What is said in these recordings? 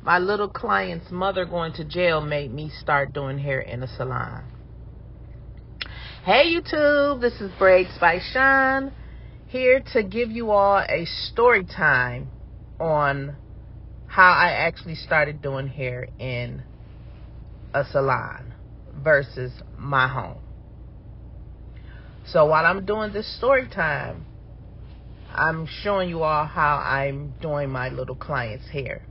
my little client's mother going to jail made me start doing hair in a salon. Hey YouTube, this is Braiding by Sean, here to give you all a story time on how I actually started doing hair in a salon versus my home. So while I'm doing this story time, I'm showing you all how I'm doing my little client's hair.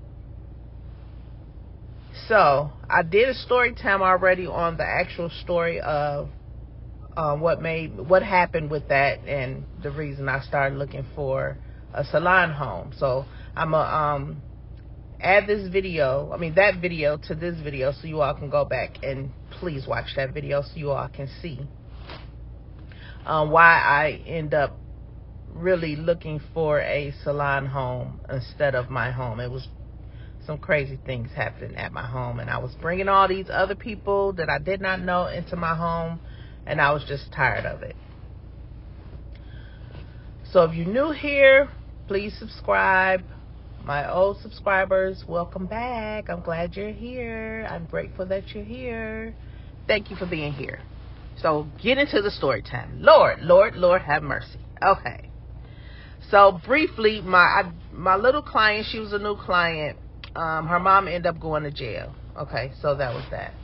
So I did a story time already on the actual story of what happened with that and the reason I started looking for a salon home. So I'm gonna add that video to this video so you all can go back and please watch that video so you all can see why I end up really looking for a salon home instead of my home. It was some crazy things happening at my home, and I was bringing all these other people that I did not know into my home, and I was just tired of it. So if you're new here, please subscribe. My old subscribers, welcome back. I'm glad you're here. I'm grateful that you're here. Thank you for being here. So get into the story time. Lord have mercy. Okay. So briefly, my little client, she was a new client. Her mom ended up going to jail. Okay, so that was that.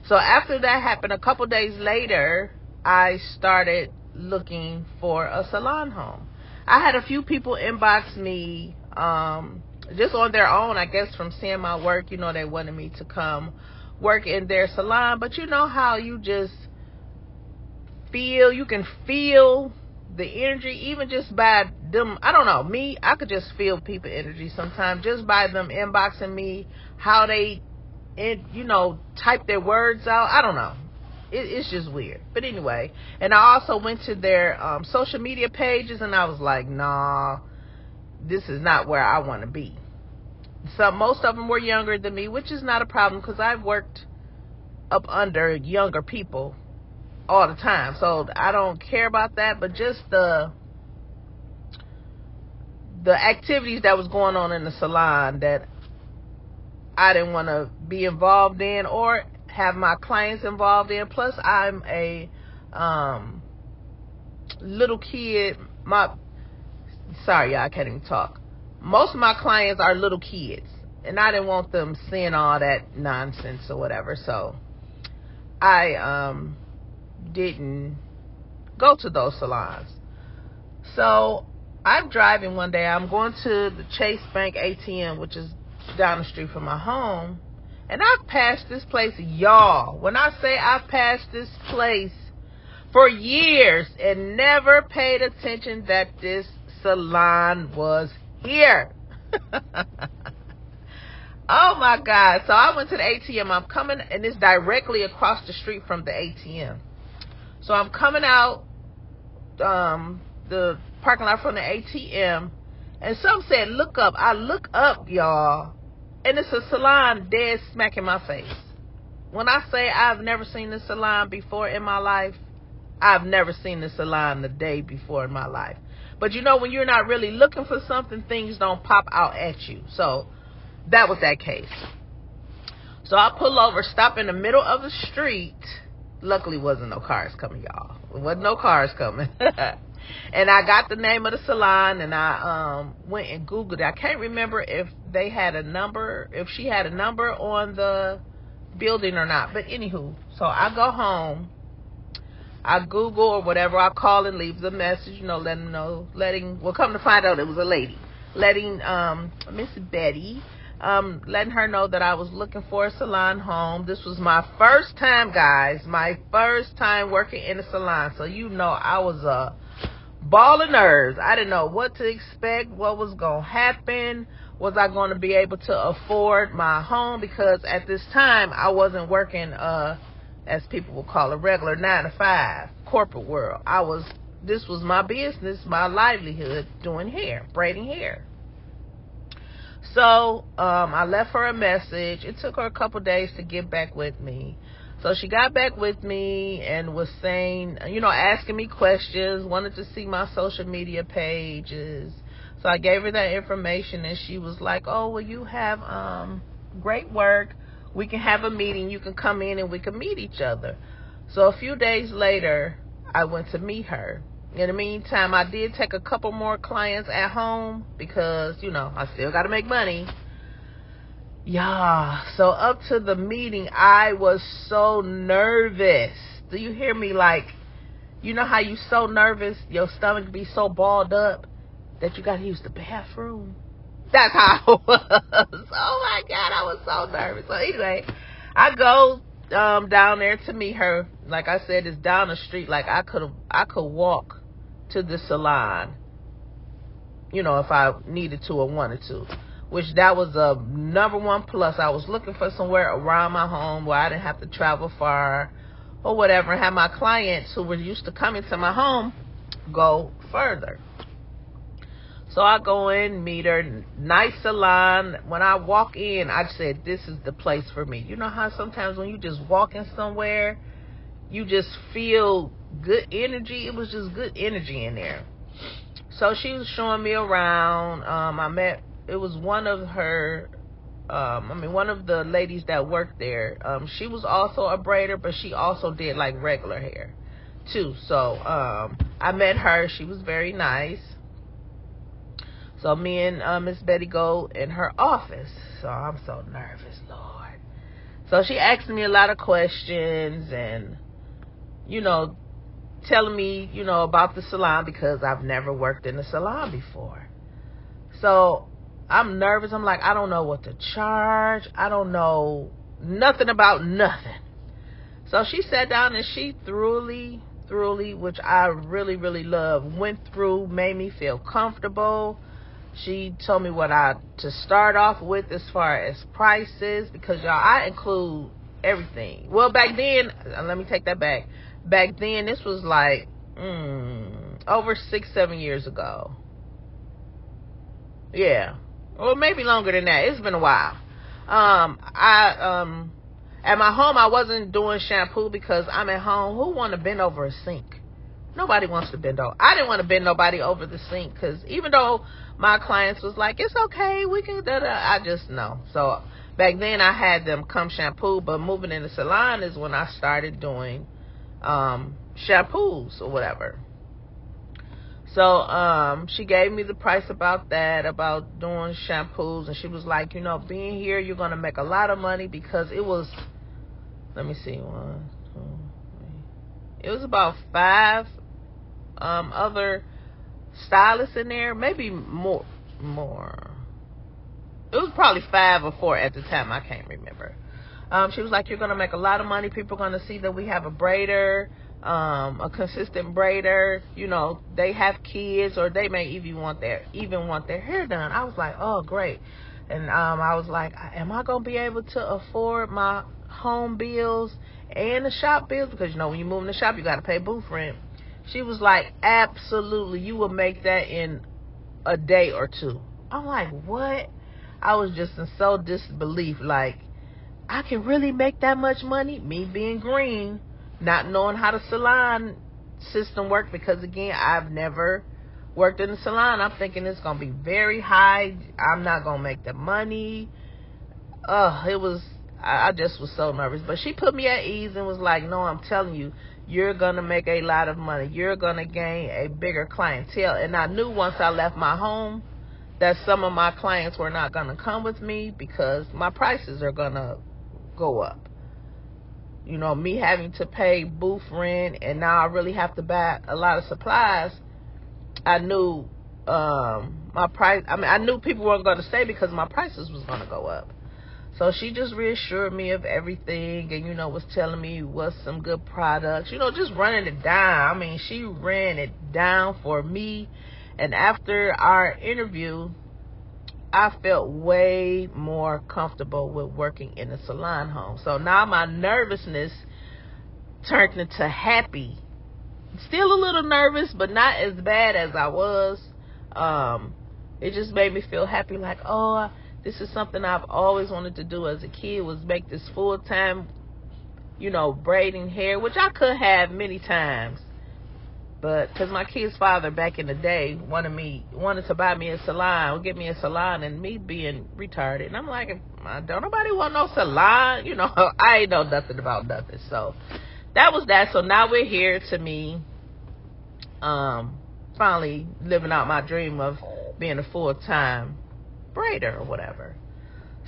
So after that happened, a couple days later, I started looking for a salon home. I had a few people inbox me just on their own, I guess, from seeing my work. You know, they wanted me to come work in their salon. But you know how you just feel, you can feel the energy, even just by them. I don't know, me, I could just feel people energy sometimes just by them inboxing me, how they, type their words out. I don't know. It's just weird. But anyway, and I also went to their social media pages, and I was like, nah, this is not where I want to be. So most of them were younger than me, which is not a problem because I've worked up under younger people all the time, so I don't care about that. But just the activities that was going on in the salon that I didn't want to be involved in or have my clients involved in. Plus I'm a little kid. Sorry y'all, I can't even talk. Most of my clients are little kids, and I didn't want them seeing all that nonsense or whatever, so I didn't go to those salons. So I'm driving one day. I'm going to the Chase Bank ATM, which is down the street from my home, and I've passed this place, y'all. When I say I've passed this place for years and never paid attention that this salon was here. Oh my God. So I went to the ATM. I'm coming, and it's directly across the street from the ATM. So I'm coming out the parking lot from the ATM, and some said, look up. I look up, y'all, and it's a salon dead smack in my face. When I say I've never seen this salon before in my life, I've never seen this salon the day before in my life. But you know, when you're not really looking for something, things don't pop out at you. So that was that case. So I pull over, stop in the middle of the street. Luckily, wasn't no cars coming, y'all. There wasn't no cars coming. And I got the name of the salon, and I went and Googled it. I can't remember if they had a number, if she had a number on the building or not. But anywho, so I go home. I Google or whatever. I call and leave the message, letting them know, well, come to find out it was a lady. Letting Miss Betty, letting her know that I was looking for a salon home. This was my first time, guys, my first time working in a salon. So I was a ball of nerves. I didn't know what to expect, what was going to happen. Was I going to be able to afford my home? Because at this time, I wasn't working, as people will call a regular 9-to-5 corporate world. This was my business, my livelihood, doing hair, braiding hair. So I left her a message. It took her a couple days to get back with me. So she got back with me and was saying, asking me questions, wanted to see my social media pages. So I gave her that information, and she was like, oh, well, you have great work. We can have a meeting. You can come in and we can meet each other. So a few days later, I went to meet her. In the meantime, I did take a couple more clients at home because, you know, I still got to make money. Yeah, so up to the meeting, I was so nervous. Do you hear me? Like, you know how you so nervous, your stomach be so balled up that you got to use the bathroom? That's how I was. Oh, my God, I was so nervous. So anyway, I go down there to meet her. Like I said, it's down the street. Like, I could walk to the salon, you know, if I needed to or wanted to. Which that was a number one plus. I was looking for somewhere around my home where I didn't have to travel far or whatever, and have my clients who were used to coming to my home go further. So I go in, meet her, nice salon. When I walk in, I said, this is the place for me. You know how sometimes when you just walk in somewhere, you just feel good energy? It was just good energy in there. So she was showing me around. It was one of her, one of the ladies that worked there. She was also a braider, but she also did like regular hair too. So I met her. She was very nice. So me and Miss Betty go in her office. So I'm so nervous, Lord. So she asked me a lot of questions and, you know, telling me, you know, about the salon because I've never worked in a salon before. So I'm nervous. I'm like, I don't know what to charge. I don't know nothing about nothing. So she sat down and she thoroughly, which I really, really love, went through, made me feel comfortable. She told me what to start off with as far as prices, because y'all, I include everything. Well, back then, let me take that back. Back then, this was like over 6-7 years ago. Yeah. Or maybe longer than that. It's been a while. At my home, I wasn't doing shampoo because I'm at home. Who want to bend over a sink? Nobody wants to bend over. I didn't want to bend nobody over the sink because even though my clients was like, it's okay, we can do that, I just know. So back then, I had them come shampoo, but moving in the salon is when I started doing shampoos or whatever. So she gave me the price about that, about doing shampoos, and she was like, you know, being here, you're going to make a lot of money because it was, let me see, 1, 2, 3. It was about 5 other stylists in there, maybe more. It was probably 5 or 4 at the time. I can't remember. She was like, you're going to make a lot of money. People are going to see that we have a braider, a consistent braider. You know, they have kids or they may even want their hair done. I was like, oh, great. And I was like, am I going to be able to afford my home bills and the shop bills? Because, you know, when you move in the shop, you got to pay booth rent. She was like, absolutely. You will make that in a day or 2. I'm like, what? I was just in so disbelief. Like, I can really make that much money? Me being green, not knowing how the salon system worked, because again, I've never worked in the salon. I'm thinking it's going to be very high. I'm not going to make the money. I just was so nervous. But she put me at ease and was like, no, I'm telling you, you're going to make a lot of money. You're going to gain a bigger clientele. And I knew once I left my home that some of my clients were not going to come with me because my prices are going to go up. You know, me having to pay booth rent, and now I really have to buy a lot of supplies. I knew I knew people weren't going to stay because my prices was going to go up. So she just reassured me of everything and, you know, was telling me what's some good products, you know, just running it down. I mean, she ran it down for me. And after our interview, I felt way more comfortable with working in a salon home. So now my nervousness turned into happy. Still a little nervous, but not as bad as I was. It just made me feel happy, like, oh, this is something I've always wanted to do as a kid, was make this full-time, you know, braiding hair, which I could have many times. But because my kid's father back in the day wanted to buy me a salon, or get me a salon, and me being retarded, and I'm like, don't nobody want no salon, you know. I ain't know nothing about nothing. So that was that. So now we're here to me, finally living out my dream of being a full-time braider or whatever.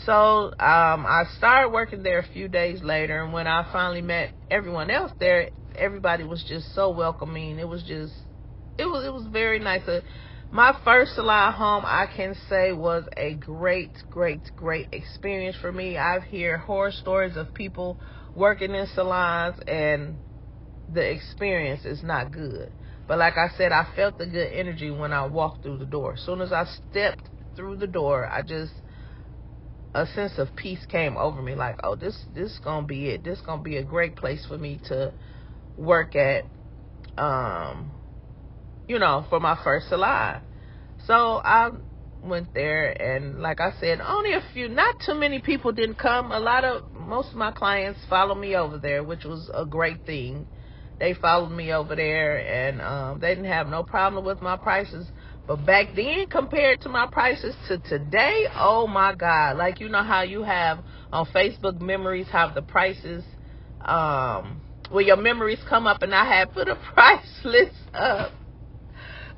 So I started working there a few days later, and when I finally met everyone else there, everybody was just so welcoming. It was very nice. My first salon home, I can say, was a great experience for me. I've heard horror stories of people working in salons, and the experience is not good. But like I said, I felt the good energy when I walked through the door. As soon as I stepped through the door, a sense of peace came over me, like, oh, this is gonna be it. This is gonna be a great place for me to work at, for my first salon. So I went there, and like I said, only a few, not too many people didn't come. Most of my clients followed me over there, which was a great thing. They followed me over there, and they didn't have no problem with my prices. But back then, compared to my prices to today, oh my God. Like, you know how you have on Facebook memories, how the prices, well, your memories come up, and I had put a price list up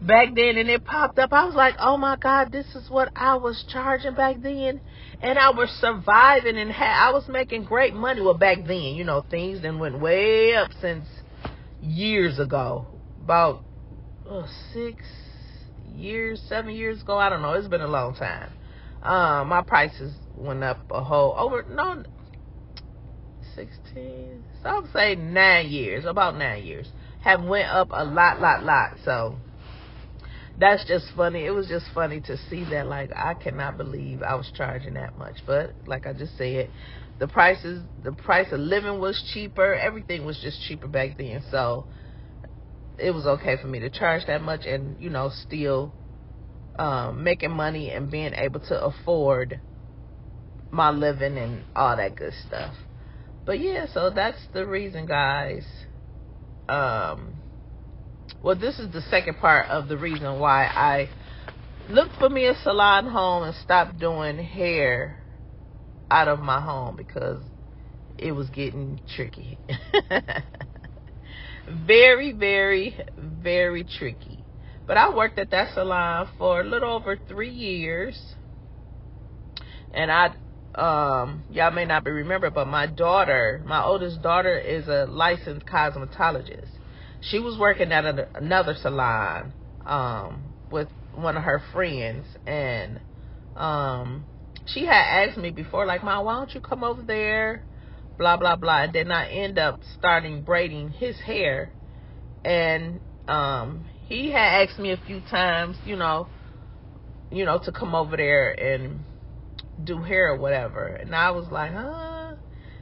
back then, and it popped up. I was like, oh my God, this is what I was charging back then. And I was surviving, and I was making great money. Well, back then, things then went way up since years ago, about 7 years ago. I don't know. It's been a long time. My prices went up about 9 years, have went up a lot. So that's just funny. It was just funny to see that. Like, I cannot believe I was charging that much. But like I just said, the price of living was cheaper. Everything was just cheaper back then. So it was okay for me to charge that much, and still making money and being able to afford my living and all that good stuff. But yeah, so that's the reason, guys. Well, this is the second part of the reason why I looked for me a salon home and stopped doing hair out of my home, because it was getting tricky. Very tricky. But I worked at that salon for a little over 3 years, and y'all may not be remembered, but my oldest daughter, is a licensed cosmetologist. She was working at another salon with one of her friends, and she had asked me before, like, Mom, why don't you come over there, blah blah blah. And then I end up starting braiding his hair, and he had asked me a few times, to come over there and do hair or whatever. And I was like, huh?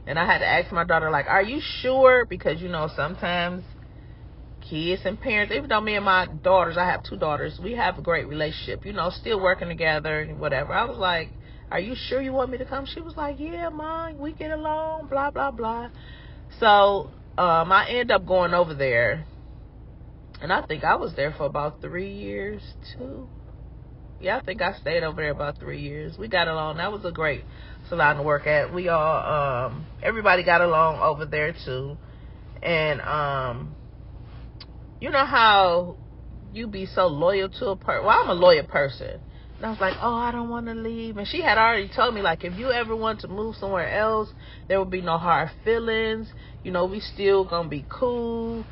And I had to ask my daughter, like, are you sure? Because sometimes kids and parents, even though me and my daughters, I have 2 daughters, we have a great relationship, still working together and whatever. I was like, are you sure you want me to come? She was like, yeah, Mom, we get along, blah blah blah. So I ended up going over there, and I think I was there for about 3 years too. Yeah, I think I stayed over there about 3 years. We got along. That was a great salon to work at. We all, everybody got along over there too. And you know how you be so loyal to a person? Well, I'm a loyal person. And I was like, oh, I don't want to leave. And she had already told me, like, if you ever want to move somewhere else, there will be no hard feelings. We still going to be cool.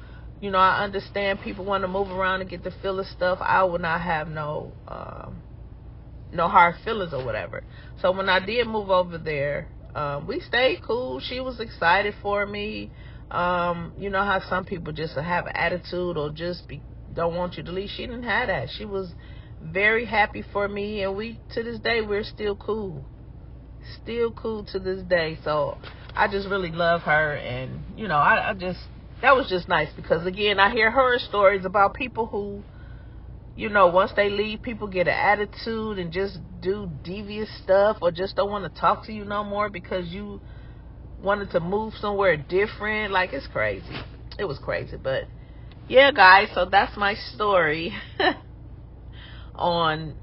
I understand people want to move around and get the feel of stuff. I would not have no hard feelings or whatever. So when I did move over there, we stayed cool. She was excited for me. You know how some people just have an attitude or don't want you to leave. She didn't have that. She was very happy for me, and to this day, we're still cool. Still cool to this day. So I just really love her, and that was just nice, because again, I hear horror stories about people who, once they leave, people get an attitude and just do devious stuff, or just don't want to talk to you no more because you wanted to move somewhere different. Like, it's crazy. It was crazy. But yeah, guys, so that's my story on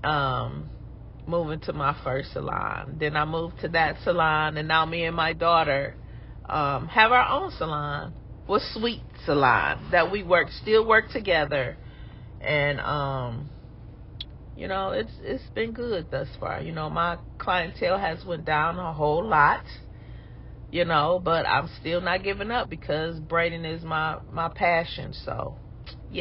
moving to my first salon. Then I moved to that salon, and now me and my daughter have our own salon, with Sweet Salon, that we still work together. And you know, it's been good thus far. You know, my clientele has went down a whole lot, you know, but I'm still not giving up, because braiding is my passion. So